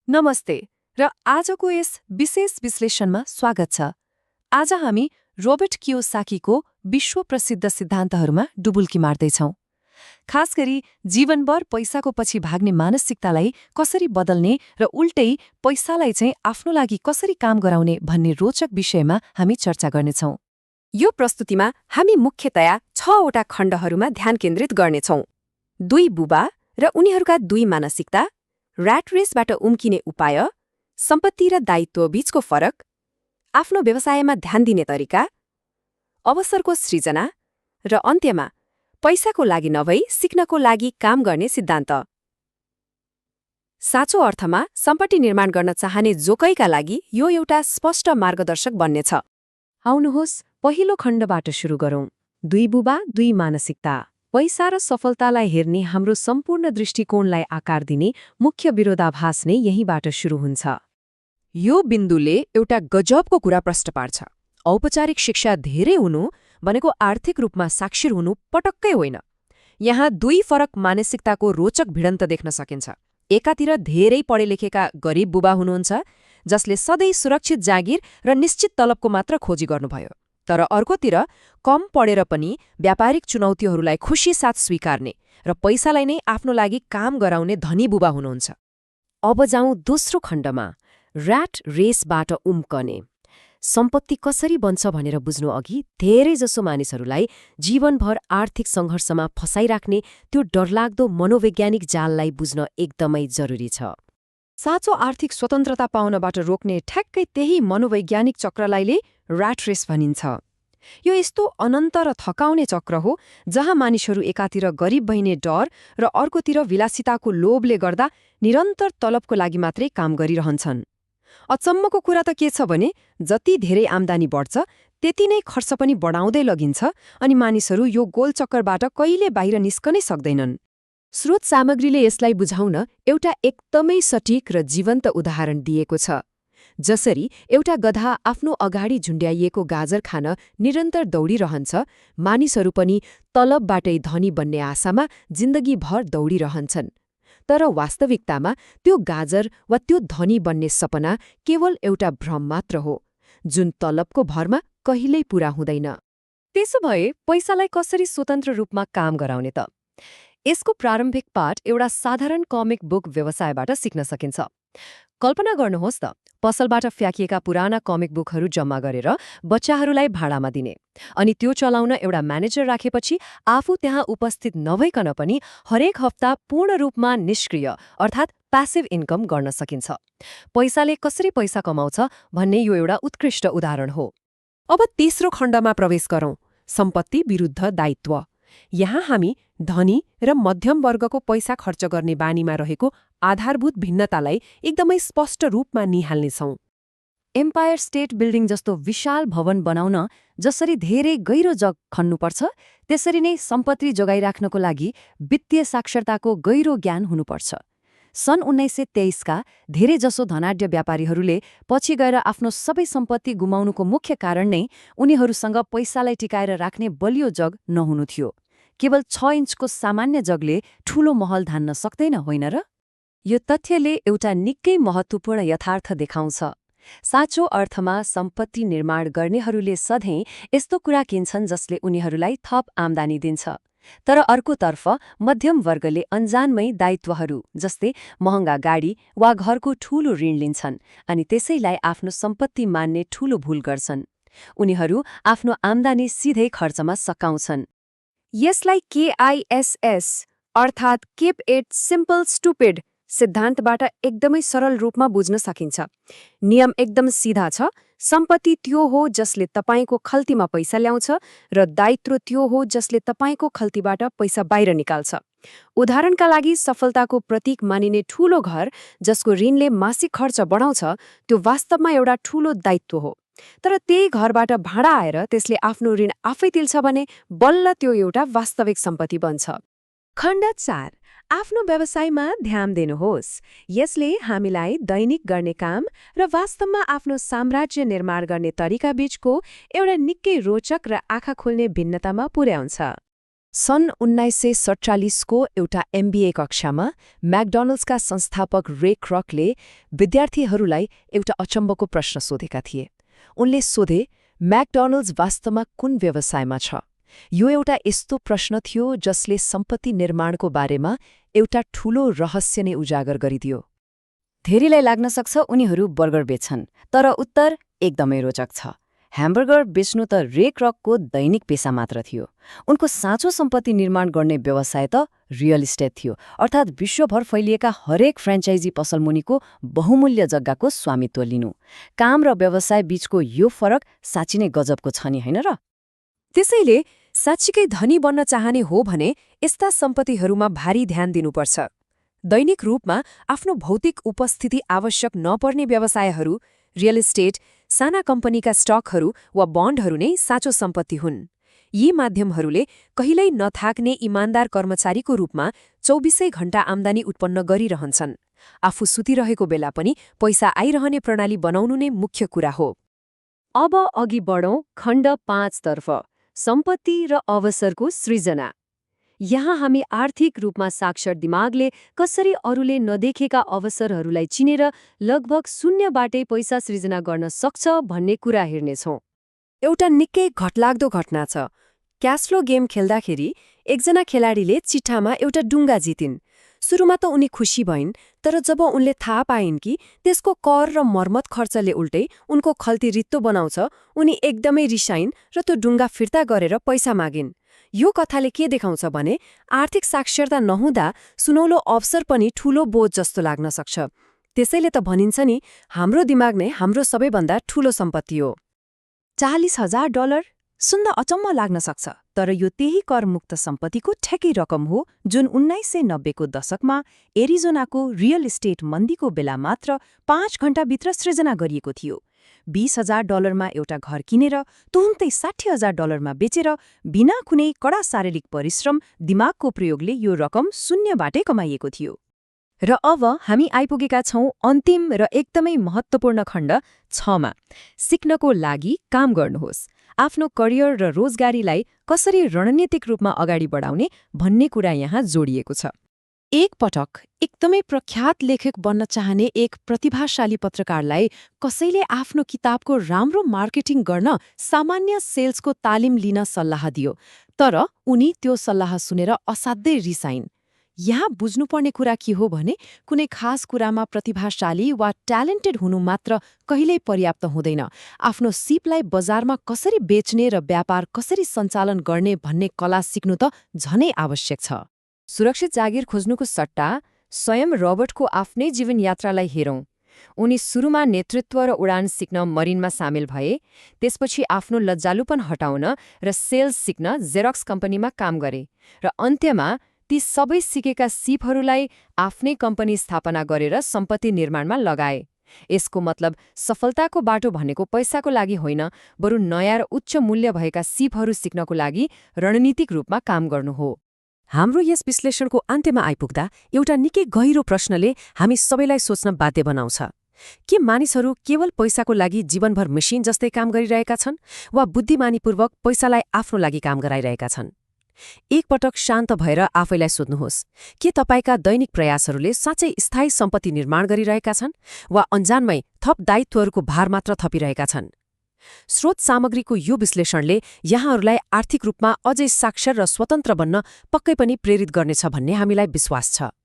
नमस्ते र आजको यस विशेष विश्लेषणमा स्वागत छ। आज हामी रोबर्ट कियोसाकीको विश्व प्रसिद्ध सिद्धान्तहरूमा डुबुल्की मार्दैछौँ। खास गरी जीवनभर पैसाको पछि भाग्ने मानसिकतालाई कसरी बदल्ने र उल्टै पैसालाई चाहिँ आफ्नो लागि कसरी काम गराउने भन्ने रोचक विषयमा हामी चर्चा गर्नेछौँ। यो प्रस्तुतिमा हामी मुख्यतया 6वटा खण्डहरूमा ध्यान केन्द्रित गर्नेछौँ। 2 बुबा र उनीहरूका 2 मानसिकता, ऱ्याट रेसबाट उम्किने उपाय, सम्पत्ति र दायित्व बीचको फरक, आफ्नो व्यवसायमा ध्यान दिने तरिका, अवसरको सृजना र अन्त्यमा पैसाको लागि नभई सिक्नको लागि काम गर्ने सिद्धान्त। साँचो अर्थमा सम्पत्ति निर्माण गर्न चाहने जोकैका लागि यो एउटा स्पष्ट मार्गदर्शक बन्नेछ। आउनुहोस् पहिलो खण्डबाट सुरु गरौँ। 2 बुबा 2 मानसिकता। पैसा र सफलतालाई हेर्ने हाम्रो सम्पूर्ण दृष्टिकोणलाई आकार दिने मुख्य विरोधाभास नै यहीँबाट सुरु हुन्छ। यो बिन्दुले एउटा गजबको कुरा प्रश्न पार्छ। औपचारिक शिक्षा धेरै हुनु भनेको आर्थिक रूपमा साक्षर हुनु पटक्कै होइन। यहाँ 2 फरक मानसिकताको रोचक भिडन्त देख्न सकिन्छ। एकातिर धेरै पढे लेखेका गरिब बुबा हुनुहुन्छ जसले सधैँ सुरक्षित जागिर र निश्चित तलबको मात्र खोजी गर्नुभयो। तर अर्कोतिर कम पढेर पनि व्यापारिक चुनौतीहरूलाई खुशी साथ स्वीकार्ने र पैसालाई नै आफ्नो लागि काम गराउने धनी बुबा हुनुहुन्छ। अब जाउँ दोस्रो खण्डमा, ऱ्याट रेसबाट उम्कने। सम्पत्ति कसरी बन्छ भनेर बुझ्नु अघि धेरैजसो मानिसहरूलाई जीवनभर आर्थिक सङ्घर्षमा फसाइराख्ने त्यो डरलाग्दो मनोवैज्ञानिक जाललाई बुझ्न एकदमै जरुरी छ। साँचो आर्थिक स्वतन्त्रता पाउनबाट रोक्ने ठ्याक्कै त्यही मनोवैज्ञानिक चक्रलाई ऱ्याट रेस भनिन्छ। यो यस्तो अनन्त र थकाउने चक्र हो जहाँ मानिसहरू एकातिर गरिब भइने डर र अर्कोतिर विलासिताको लोभले गर्दा निरन्तर तलबको लागि मात्रै काम गरिरहन्छन्। अचम्मको कुरा त के छ भने जति धेरै आम्दानी बढ्छ त्यति नै खर्च पनि बढाउँदै लगिन्छ अनि मानिसहरू यो गोलचक्करबाट कहिले बाहिर निस्कनै सक्दैनन्। स्रोत सामग्रीले यसलाई बुझाउन एउटा एकदमै सटीक र जीवन्त उदाहरण दिएको छ। जसरी एउटा गधा आफ्नो अगाडि झुन्ड्याइएको गाजर खान निरन्तर दौडिरहन्छ, मानिसहरू पनि तलबबाटै धनी बन्ने आशामा जिन्दगीभर दौडिरहन्छन्। तर वास्तविकतामा त्यो गाजर वा त्यो धनी बन्ने सपना केवल एउटा भ्रम मात्र हो, जुन तलबको भरमा कहिल्यै पूरा हुँदैन। त्यसो भए पैसालाई कसरी स्वतन्त्र रूपमा काम गराउने त? यसको प्रारम्भिक पाठ एउटा साधारण कमिक बुक व्यवसायबाट सिक्न सकिन्छ। कल्पना गर्नुहोस् त, पसलबाट फ्याँकिएका पुराना कमिक बुकहरू जम्मा गरेर बच्चाहरूलाई भाडामा दिने, अनि त्यो चलाउन एउटा म्यानेजर राखेपछि आफू त्यहाँ उपस्थित नभइकन पनि हरेक हप्ता पूर्ण रूपमा निष्क्रिय अर्थात् प्यासिभ इन्कम गर्न सकिन्छ। पैसाले कसरी पैसा कमाउँछ भन्ने यो एउटा उत्कृष्ट उदाहरण हो। अब तेस्रो खण्डमा प्रवेश गरौँ, सम्पत्ति विरुद्ध दायित्व। यहाँ हामी धनी र मध्यम वर्गको पैसा खर्च गर्ने बानीमा रहेको आधारभूत भिन्नतालाई एकदमै स्पष्ट रूपमा निहाल्नेछौँ। एम्पायर स्टेट बिल्डिङ जस्तो विशाल भवन बनाउन जसरी धेरै गहिरो जग खन्नुपर्छ, त्यसरी नै सम्पत्ति जोगाइराख्नको लागि वित्तीय साक्षरताको गहिरो ज्ञान हुनुपर्छ। सन् 1923 का धेरैजसो धनाढ्य व्यापारीहरूले पछि गएर आफ्नो सबै सम्पत्ति गुमाउनुको मुख्य कारण नै उनीहरूसँग पैसालाई टिकाएर राख्ने बलियो जग नहुनु थियो। केवल 6 इन्चको सामान्य जगले ठूलो महल धान्न सक्दैन, होइन र? यो तथ्यले एउटा निकै महत्त्वपूर्ण यथार्थ देखाउँछ। साँचो अर्थमा सम्पत्ति निर्माण गर्नेहरूले सधैँ यस्तो कुरा किन्छन् जसले उनीहरूलाई थप आम्दानी दिन्छ। तर अर्कोतर्फ मध्यम वर्गले अन्जानमै दायित्वहरू जस्तै महँगा गाडी वा घरको ठूलो ऋण लिन्छन् अनि त्यसैलाई आफ्नो सम्पत्ति मान्ने ठूलो भूल गर्छन्। उनीहरू आफ्नो आम्दानी सिधै खर्चमा सकाउँछन्। यसलाई KISS अर्थात् कीप इट सिम्पल स्टुपिड सिद्धान्तबाट एकदमै सरल रूपमा बुझ्न सकिन्छ। नियम एकदम सिधा छ। सम्पत्ति त्यो हो जसले तपाईको खल्तीमा पैसा ल्याउँछ र दायित्व त्यो हो जसले तपाईको खल्तीबाट पैसा बाहिर निकाल्छ। उदाहरणका लागि सफलताको प्रतीक मानिने ठूलो घर जसको ऋणले मासिक खर्च बढाउँछ, त्यो वास्तवमा एउटा ठूलो दायित्व हो। तर त्यही घरबाट भाडा आएर त्यसले आफ्नो ऋण आफै तिर्छ भने बल्ल त्यो एउटा वास्तविक सम्पत्ति बन्छ। खण्ड 4, आफ्नो व्यवसायमा ध्यान दिनुहोस्। यसले हामीलाई दैनिक गर्ने काम र वास्तवमा आफ्नो साम्राज्य निर्माण गर्ने तरिका बीचको एउटा निकै रोचक र आँखा खुल्ने भिन्नतामा पुर्याउँछ। सन् 1947को एउटा MBA कक्षामा म्याकडोनल्ड्सका संस्थापक रे क्रकले विद्यार्थीहरूलाई एउटा अचम्मको प्रश्न सोधेका थिए। उनले सोधे, म्याकडोनल्ड्स वास्तवमा कुन व्यवसायमा छ? यो एउटा यस्तो प्रश्न थियो जसले सम्पत्ति निर्माणको बारेमा एउटा ठूलो रहस्य नै उजागर गरिदियो। धेरैलाई लाग्न सक्छ उनीहरू बर्गर बेच्छन्, तर उत्तर एकदमै रोचक छ। ह्याम्बर्गर बेच्नु त रे क्रकको दैनिक पेशा मात्र थियो। उनको साँचो सम्पत्ति निर्माण गर्ने व्यवसाय त रियल इस्टेट थियो, अर्थात् विश्वभर फैलिएका हरेक फ्रेन्चाइजी पसलमुनिको बहुमूल्य जग्गाको स्वामित्व लिनु। काम र व्यवसाय बीचको यो फरक साँच्चै नै गजबको छ नि, होइन र? त्यसैले साँच्चीकै धनी बन्न चाहने हो भने यस्ता सम्पत्तिहरूमा भारी ध्यान दिनुपर्छ। दैनिक रूपमा आफ्नो भौतिक उपस्थिति आवश्यक नपर्ने व्यवसायहरू, रियल इस्टेट, साना कम्पनीका स्टकहरू वा बन्डहरू नै साँचो सम्पत्ति हुन्। यी माध्यमहरूले कहिल्यै नथाक्ने इमान्दार कर्मचारीको रूपमा 24 घण्टा आम्दानी उत्पन्न गरिरहन्छन्। आफू सुतिरहेको बेला पनि पैसा आइरहने प्रणाली बनाउनु नै मुख्य कुरा हो। अब अघि बढौं खण्ड 5 तर्फ, सम्पत्ति र अवसरको सृजना। यहाँ हामी आर्थिक रूपमा साक्षर दिमागले कसरी अरूले नदेखेका अवसरहरूलाई चिनेर लगभग शून्यबाटै पैसा सृजना गर्न सक्छ भन्ने कुरा हेर्नेछौँ। एउटा निकै घटलाग्दो घटना छ। क्यासफ्लो गेम खेल्दाखेरि एकजना खेलाडीले चिट्ठामा एउटा डुङ्गा जितिन्। सुरुमा त उनी खुसी भइन्, तर जब उनले थाहा पाइन् कि त्यसको कर र मर्मत खर्चले उल्टै उनको खल्ती रित्तो बनाउँछ, उनी एकदमै रिसाइन् र त्यो डुङ्गा फिर्ता गरेर पैसा मागिन्। यो कथाले के देखाउँछ भने आर्थिक साक्षरता नहुँदा सुनौलो अवसर पनि ठूलो बोझ जस्तो लाग्न सक्छ। त्यसैले त भनिन्छ नि, हाम्रो दिमाग नै हाम्रो सबैभन्दा ठूलो सम्पत्ति हो। $40,000 सुन्दा अचम्म लाग्न सक्छ, तर यो त्यही करमुक्त सम्पत्तिको ठेकै रकम हो जुन 1990 को दशकमा एरिजोनाको रियल इस्टेट मन्दीको बेला मात्र 5 घण्टाभित्र सृजना गरिएको थियो। $20,000 मा एउटा घर किनेर तुरुन्तै $60,000 बेचेर बिना कुनै कडा शारीरिक परिश्रम, दिमागको प्रयोगले यो रकम शून्यबाटै कमाइएको थियो। र अब हामी आइपुगेका छौं अन्तिम र एकदमै महत्त्वपूर्ण खण्ड 6 मा। सिक्नको लागि काम गर्नुहोस्। आफ्नो करियर र रोजगारीलाई कसरी रणनीतिक रूपमा अगाडि बढाउने भन्ने कुरा यहाँ जोडिएको छ। एक पटक एकदमै प्रख्यात लेखक बन्न चाहने एक प्रतिभाशाली पत्रकारलाई कसैले आफ्नो किताबको राम्रो मार्केटिङ गर्न सामान्य सेल्सको तालिम लिन सल्लाह दियो, तर उनी त्यो सल्लाह सुनेर असाध्यै रिसाइन्। यहाँ बुझ्नुपर्ने कुरा के हो भने कुनै खास कुरामा प्रतिभाशाली वा ट्यालेन्टेड हुनु मात्र कहिल्यै पर्याप्त हुँदैन। आफ्नो सिपलाई बजारमा कसरी बेच्ने र व्यापार कसरी सञ्चालन गर्ने भन्ने कला सिक्नु त झनै आवश्यक छ। सुरक्षित जागिर खोज्नुको सट्टा स्वयं रबर्टको आफ्नै जीवन यात्रालाई हेरौं। उनी सुरुमा नेतृत्व र उडान सिक्न मरिनमा सामेल भए, त्यसपछि आफ्नो लज्जालुपन हटाउन र सेल्स सिक्न जेरक्स कम्पनीमा काम गरे, र अन्त्यमा ती सबै सिकेका सिपहरूलाई आफ्नै कम्पनी स्थापना गरेर सम्पत्ति निर्माणमा लगाए। यसको मतलब सफलताको बाटो भनेको पैसाको लागि होइन, बरु नयाँ र उच्च मूल्य भएका सिपहरू सिक्नको लागि रणनीतिक रूपमा काम गर्नु हो। हाम्रो यस विश्लेषणको अन्त्यमा आइपुग्दा एउटा निकै गहिरो प्रश्नले हामी सबैलाई सोच्न बाध्य बनाउँछ। के मानिसहरू केवल पैसाको लागि जीवनभर मेसिन जस्तै काम गरिरहेका छन्, वा बुद्धिमानीपूर्वक पैसालाई आफ्नो लागि काम गराइरहेका छन्? एक पटक शान्त भएर आफैलाई सोध्नुहोस्, के तपाईँका दैनिक प्रयासहरूले साँच्चै स्थायी सम्पत्ति निर्माण गरिरहेका छन्, वा अन्जानमै थप दायित्वहरूको भार मात्र थपिरहेका छन्? स्रोत सामग्रीको यो विश्लेषणले यहाँहरूलाई आर्थिक रूपमा अझै साक्षर र स्वतन्त्र बन्न पक्कै पनि प्रेरित गर्नेछ भन्ने हामीलाई विश्वास छ।